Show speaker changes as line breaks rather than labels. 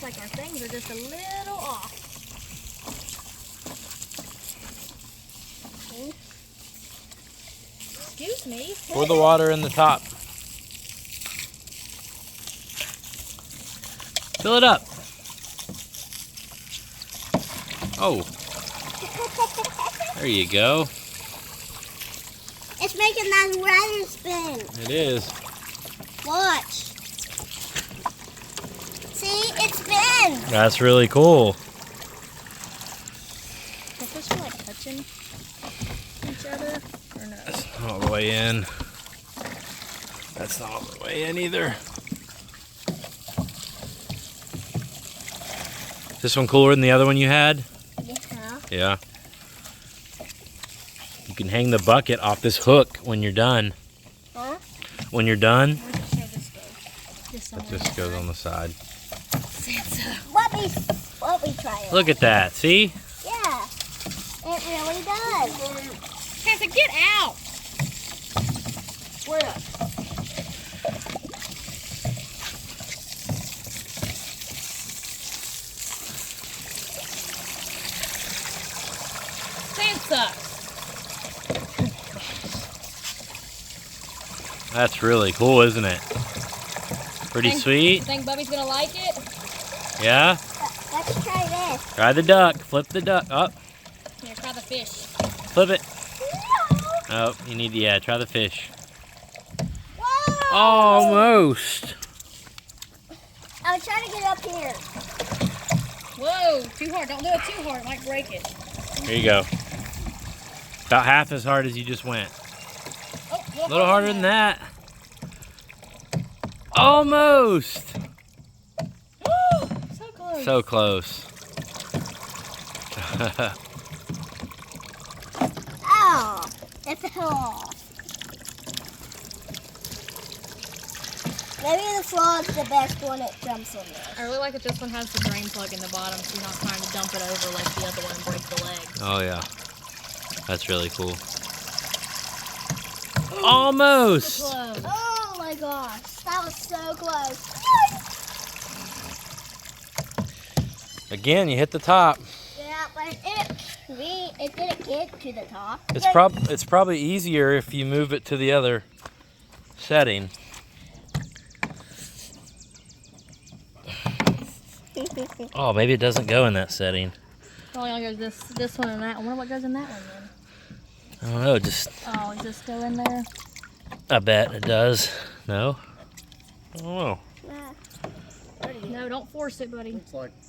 looks like our things are just a little off. Excuse me.
Pour the water in the top. Fill it up. Oh. There you go.
It's making that rider spin.
It is.
Watch. See, it spins.
That's really cool.
Does this feel like touching each other or no?
That's not all the way in. That's not all the way in either. Is this one cooler than the other one you had?
Yeah.
Yeah. You can hang the bucket off this hook when you're done.
Huh?
When you're done,
Where does this go? Just
it just goes on the side.
Let me try it.
Look at that, see?
Yeah. It really does.
Santa, get out!
Where?
Santa!
That's really cool, isn't it? Pretty sweet.
You think Bubby's gonna like it?
Yeah?
Let's try this.
Try the duck. Flip the duck. Up.
Here, try the fish.
Flip it. Oh, you need to, yeah, try the fish.
Whoa!
Almost.
I was trying to get up here.
Whoa, too hard. Don't do it too hard. It might break it.
Here you go. About half as hard as you just went.
Oh,
A little harder than that. Almost.
So close.
So close.
Oh, it fell off. Maybe the frog's the best one. It jumps in there.
I really like that this one has the drain plug in the bottom, so you're not trying to dump it over like the other one and break the leg.
Oh, yeah. That's really cool. Almost.
Close.
Oh my gosh, that was so close.
Again, you hit the top.
Yeah, but it didn't get to the top.
It's probably easier if you move it to the other setting. Oh, maybe it doesn't go in that setting.
Oh, y'all goes this one and that one. I wonder what goes in that one then.
I don't know, just
Oh, does this go in there?
I bet it does. No? I don't know.
No, don't force it, buddy.
Looks like